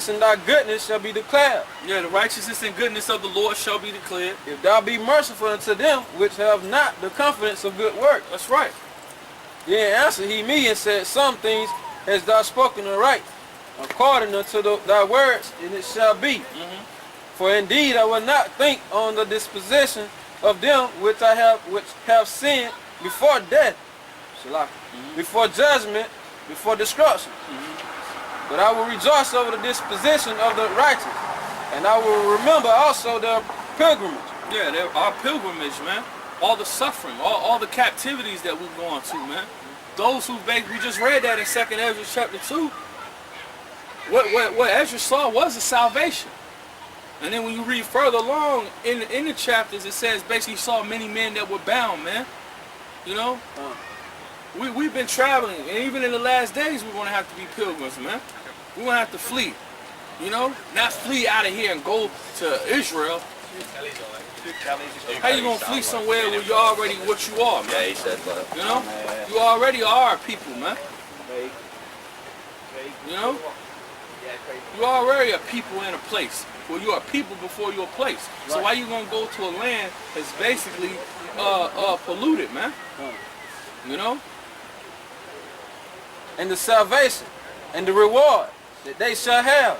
and thy goodness shall be declared. Yeah, the righteousness and goodness of the Lord shall be declared. If thou be merciful unto them which have not the confidence of good work. That's right. Then answered he me and said, some things hast thou spoken aright, according unto thy words, and it shall be. For indeed I will not think on the disposition of them which have sinned before death, before judgment, before destruction. But I will rejoice over the disposition of the righteous, and I will remember also their pilgrimage. Yeah, our pilgrimage, man. All the suffering, all the captivities that we've gone to, man. Those who we just read that in 2nd Ezra chapter 2. What Ezra saw was a salvation. And then when you read further along in the chapters, it says basically he saw many men that were bound, man. You know? We've been traveling, and even in the last days we're going to have to be pilgrims, man. We're going to have to flee. You know? Not flee out of here and go to Israel. How you going to flee somewhere where you're already what you are, man? Yeah, he said that. You know? You already are a people, man. You know? You already a people in a place. Well, you're a people before you're a place. So why you going to go to a land that's basically polluted, man? You know? And the salvation and the reward that they shall have,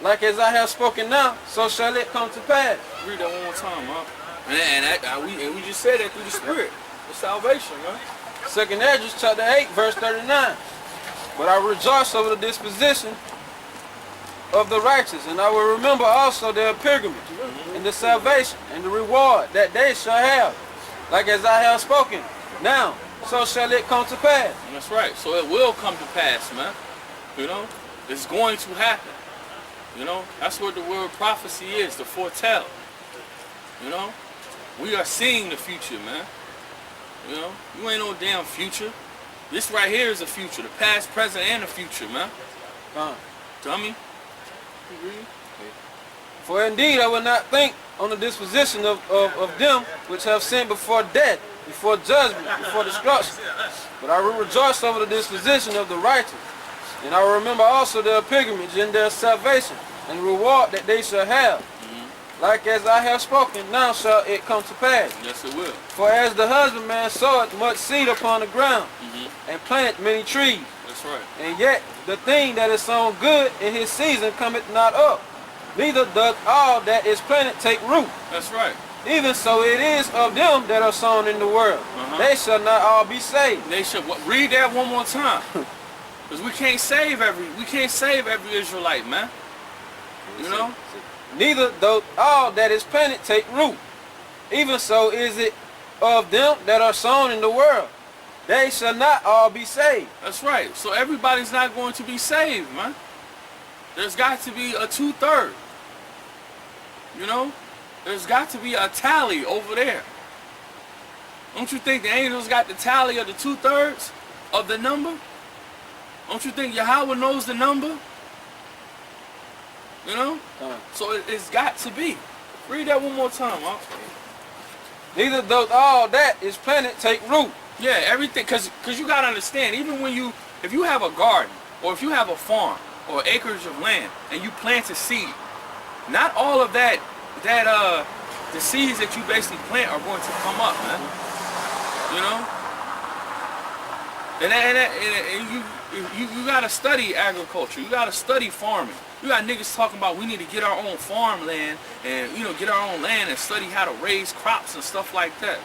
like as I have spoken now, so shall it come to pass. Read that one more time, huh? And we just said that through the Spirit. The salvation, man. 2nd Ezra chapter 8, verse 39. But I rejoice over the disposition of the righteous, and I will remember also their pilgrimage, and the salvation, and the reward that they shall have, like as I have spoken. Now, so shall it come to pass. That's right. So it will come to pass, man. You know? It's going to happen. You know? That's what the word prophecy is, to foretell. You know? We are seeing the future, man. You know? You ain't no damn future. This right here is the future. The past, present, and the future, man. Dummy. For indeed I will not think on the disposition of them which have sinned before death, before judgment, before destruction. But I will rejoice over the disposition of the righteous, and I will remember also their pilgrimage and their salvation, and the reward that they shall have. Like as I have spoken, now shall it come to pass. Yes, it will. For as the husbandman soweth much seed upon the ground, and planteth many trees, that's right. and yet the thing that is sown good in his season cometh not up, neither doth all that is planted take root. That's right. Even so it is of them that are sown in the world. They shall not all be saved. They shall read that one more time. Because we can't save every Israelite, man. You know? Neither doth all that is planted take root. Even so is it of them that are sown in the world. They shall not all be saved. That's right. So everybody's not going to be saved, man. There's got to be a 2/3. You know? There's got to be a tally over there. Don't you think the angels got the tally of the 2/3 of the number? Don't you think Yahweh knows the number? You know? So it's got to be. Read that one more time, huh? Neither doth all that is planted take root. Yeah, everything, cause you gotta understand, even if you have a garden, or if you have a farm, or acres of land, and you plant a seed, not all of that, the seeds that you basically plant are going to come up, man. You know? And you gotta study agriculture, you gotta study farming. You got niggas talking about we need to get our own farmland, and you know, get our own land and study how to raise crops and stuff like that.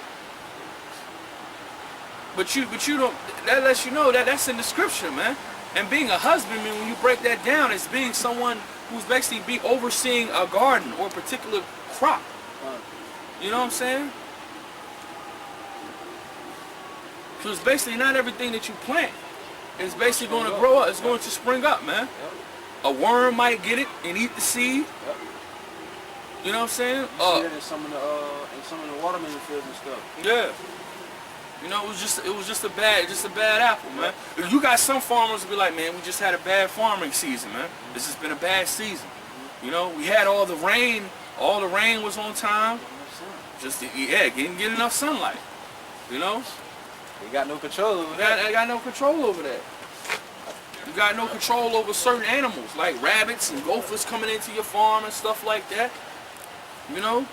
But you don't. That lets you know that that's in the scripture, man. And being a husbandman, when you break that down, is being someone who's basically overseeing a garden or a particular crop. You know what I'm saying? So it's basically not everything that you plant is basically going to grow up. It's going to spring up, man. A worm might get it and eat the seed. You know what I'm saying? You see that in some of the watermelon fields and stuff. Yeah. You know, it was just a bad apple, man. You got some farmers who be like, man, we just had a bad farming season, man. This has been a bad season. You know, we had all the rain was on time. Just didn't get enough sunlight. You know? They got no control over that. They got no control over that. You got no control over certain animals, like rabbits and gophers coming into your farm and stuff like that. You know?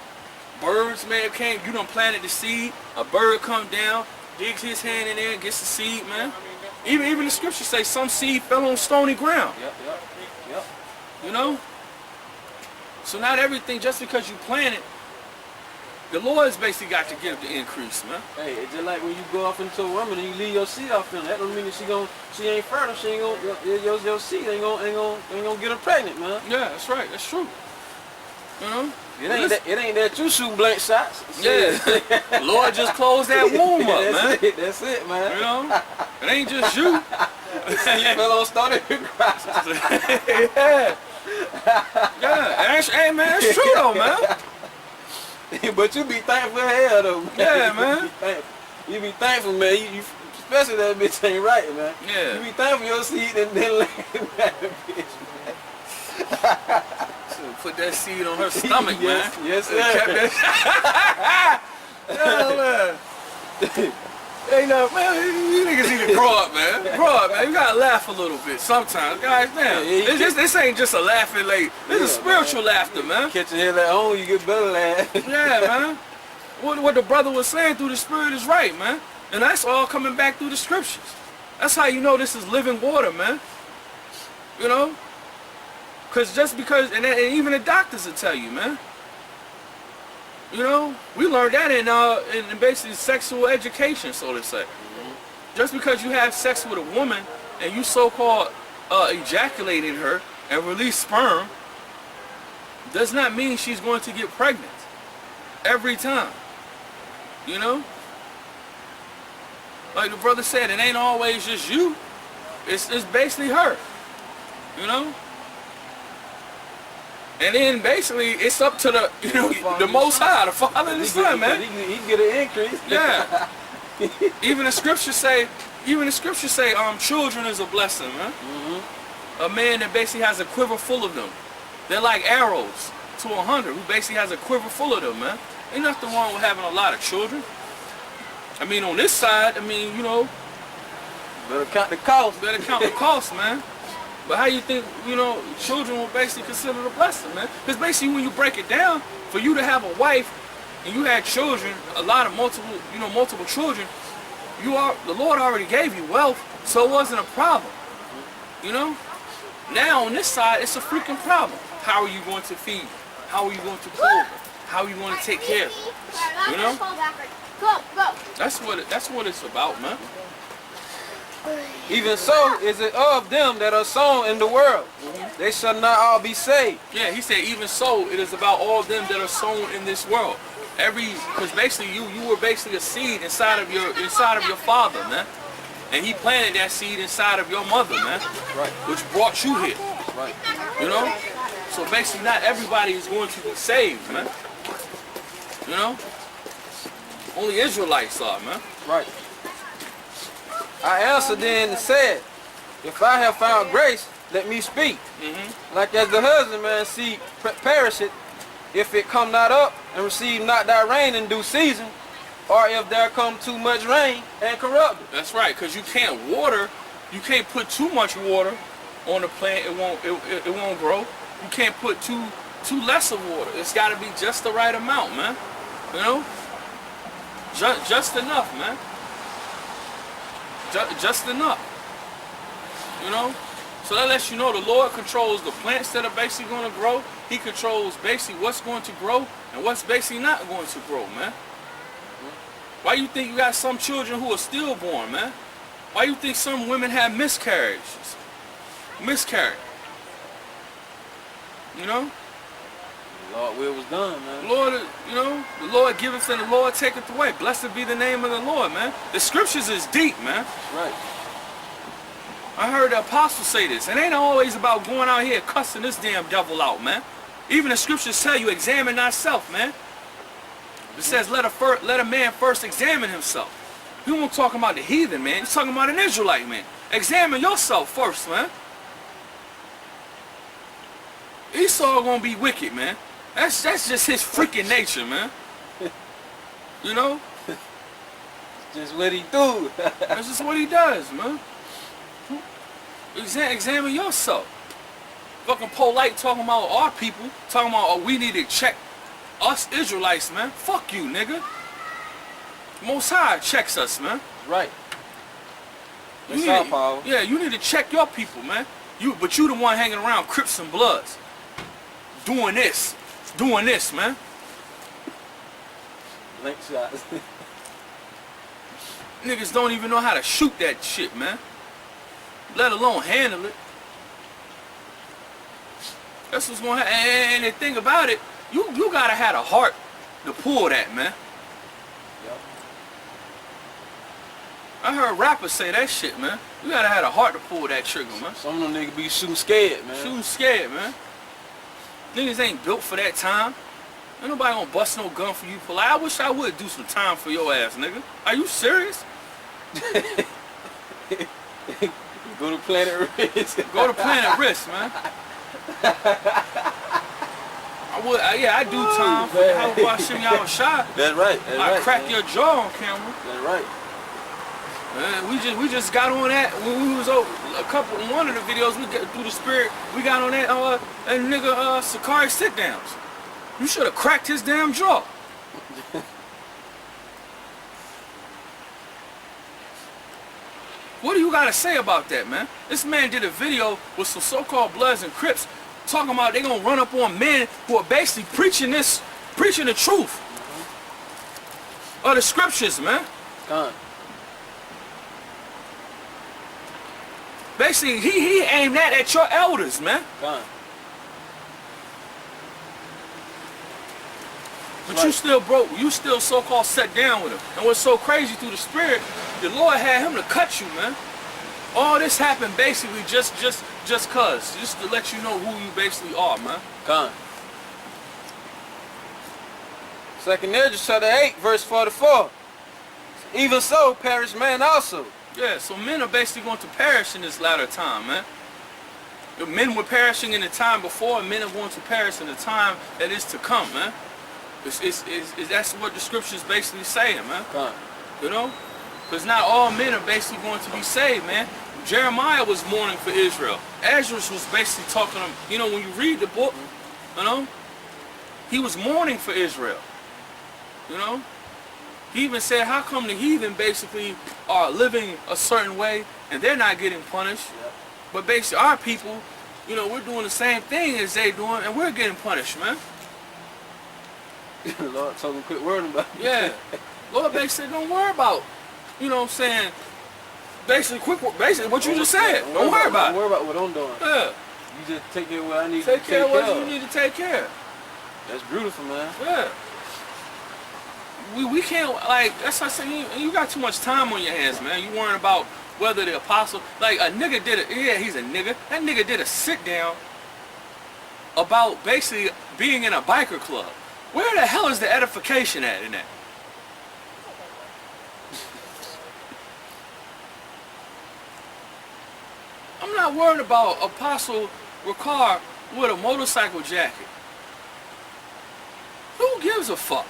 Birds, man, came, you done planted the seed, a bird come down, digs his hand in there and gets the seed, man. Even the scriptures say some seed fell on stony ground. Yep. You know? So not everything, just because you plant it, the Lord's basically got to give the increase, man. Hey, it's just like when you go off into a woman and you leave your seed off in her. That don't mean that she ain't fertile. She ain't gonna your seed ain't gonna get her pregnant, man. Yeah, that's right. That's true. You know? It ain't that you shooting blank shots. Yeah. The Lord just closed that womb up, man. That's it, man. You know? It ain't just you. You fell on stony ground. Yeah. Yeah. Hey, man, it's true though, man. But you be thankful as hell though, man. Yeah, man. You be thankful, man. You especially that bitch ain't right, man. Yeah. You be thankful your seed and then land that bitch, man. Put that seed on her stomach, Yes, man. yes, sir. Yeah, man. Ain't no, man, you niggas need to grow up, man. Grow up, man. You gotta laugh a little bit sometimes. Guys, damn. This ain't just a laughing like, this is spiritual laughter, man. Catch your head at home, you get better laugh. Yeah, man. What the brother was saying through the Spirit is right, man. And that's all coming back through the scriptures. That's how you know this is living water, man. You know? Just because, and even the doctors will tell you, man. You know, we learned that in basically sexual education, so to say. Just because you have sex with a woman and you so-called ejaculate in her and release sperm does not mean she's going to get pregnant every time. You know? Like the brother said, it ain't always just you. It's basically her. You know? And then basically it's up to the the Most High, the Father and the Son, man. He get an increase. Yeah. Even the scriptures say, children is a blessing, man. A man that basically has a quiver full of them. They're like arrows to a hunter who basically has a quiver full of them, man. Ain't nothing wrong with having a lot of children. I mean, on this side, you know, Better count the cost. better count the cost, man. But how you think, children will basically consider a blessing, man? Because basically when you break it down, for you to have a wife and you had children, a lot of multiple children, the Lord already gave you wealth, so it wasn't a problem. You know? Now on this side, it's a freaking problem. How are you going to feed? How are you going to clothe? How are you going to take care of them? You know? That's what it's about, man. Even so is it of them that are sown in the world. They shall not all be saved. Yeah, he said, even so, it is about all them that are sown in this world. Because basically you were basically a seed inside of your father, man. And he planted that seed inside of your mother, man. Right. Which brought you here. Right. You know? So basically not everybody is going to be saved, man. You know? Only Israelites are, man. Right. I answered then and said, if I have found grace, let me speak. Like as the husbandman seed perisheth, if it come not up and receive not thy rain in due season, or if there come too much rain and corrupt it. That's right, because you can't put too much water on the plant, it won't grow. You can't put too less of water. It's got to be just the right amount, man. You know? Just enough, man. Just enough. You know? So that lets you know the Lord controls the plants that are basically going to grow. He controls basically what's going to grow and what's basically not going to grow, man. Why you think you got some children who are stillborn, man? Why you think some women have miscarriages? Miscarriage. You know? The Lord will was done, man. Lord, the Lord giveth and the Lord taketh away. Blessed be the name of the Lord, man. The scriptures is deep, man. Right. I heard the apostles say this. It ain't always about going out here cussing this damn devil out, man. Even the scriptures tell you, examine thyself, man. It says, let a man first examine himself. He won't talking about the heathen, man. He's talking about an Israelite, man. Examine yourself first, man. Esau gonna be wicked, man. That's just his freaking nature, man. You know? Just what he do. That's just what he does, man. Examine yourself. Fucking polite talking about our people, talking about oh, we need to check us Israelites, man. Fuck you, nigga. Most High checks us, man. Right. You That's need our to- power. Yeah, you need to check your people, man. But you the one hanging around Crips and Bloods. Doing this, man. Link shots. Niggas don't even know how to shoot that shit, man. Let alone handle it. That's what's going to happen. And the thing about it, you gotta have a heart to pull that, man. Yep. I heard rappers say that shit, man. You gotta have a heart to pull that trigger, man. Some of them niggas be shooting scared, man. Shooting scared, man. Niggas ain't built for that time. Ain't nobody gonna bust no gun for you, polite. I wish I would do some time for your ass, nigga. Are you serious? Go to Planet Risk. Go to Planet Risk, man. I do time for how about Shimmy Y'all shot. That's right. That's I right, crack man. your jaw on camera. That's right. Man, we just got on that when we was over one of the videos we got through the spirit. We got on that nigga Sakari sit downs. You should have cracked his damn jaw. What do you gotta say about that, man? This man did a video with some so-called Bloods and Crips talking about they gonna run up on men who are basically preaching the truth of the scriptures, man. Gone. Basically, he aimed that at your elders, man. Gone. But Right. you still so-called sat down with him. And what's so crazy through the spirit, the Lord had him to cut you, man. All this happened basically just cause. Just to let you know who you basically are, man. Gone. 2 Ezra chapter 8, verse 44. Even so, perish man also. Yeah, so men are basically going to perish in this latter time, man. The men were perishing in the time before, and men are going to perish in the time that is to come, man. That's what the scriptures basically saying, man. Gone. You know? Because not all men are basically going to be saved, man. Jeremiah was mourning for Israel. Ezra was basically talking to him. You know, when you read the book, you know, he was mourning for Israel. You know? He even said, how come the heathen basically are living a certain way and they're not getting punished? Yep. But basically our people, you know, we're doing the same thing as they doing and we're getting punished, man. Lord told him quit worrying about it. Yeah. Lord basically don't worry about, you know what I'm saying, basically what you just said. Don't worry about Don't it. worry about what I'm doing. Yeah. You just take care of what I need to Take care of what you of. need to take care of. That's beautiful, man. Yeah. We can't, like, that's what I say, you got too much time on your hands, man. You worrying about whether the apostle, like a nigga he's a nigga. That nigga did a sit down about basically being in a biker club. Where the hell is the edification at in that? I'm not worried about Apostle Ricard with a motorcycle jacket. Who gives a fuck?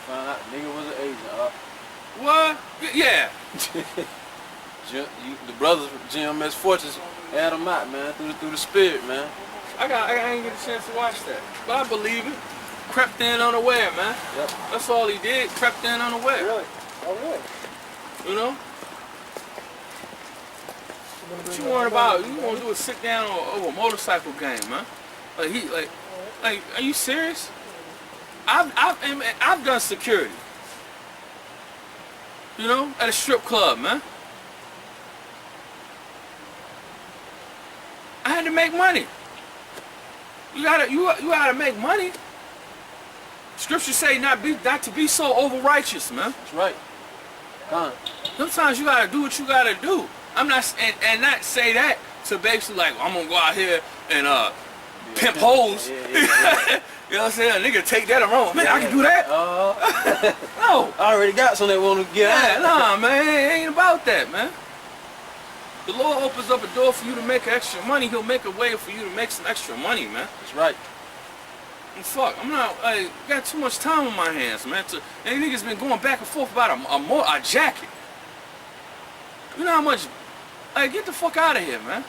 Found out the nigga was an agent. What? Yeah. The brothers from GMS Fortress had him out, man, through the spirit, man. I ain't get a chance to watch that. But I believe it. Crept in unaware, man. Yep. That's all he did. Crept in unaware. Really? Oh, really? You know? What you worried about? You want to do a sit down over a motorcycle game, man? Like, are you serious? I've done security. You know, at a strip club, man. I had to make money. You gotta make money. Scripture say not to be so over righteous, man. That's right. Gone. Sometimes you gotta do what you gotta do. I'm not and not say that to basically like I'm gonna go out here and pimp hoes. Yeah. You know what I'm saying? A nigga take that around. Man, I can do that. No. I already got some that want to get Yeah, out. nah, man, it ain't about that, man. The Lord opens up a door for you to make extra money. He'll make a way for you to make some extra money, man. That's right. And fuck, I'm not, got too much time on my hands, man. And niggas been going back and forth about a jacket. You know how much Hey, get the fuck out of here, man.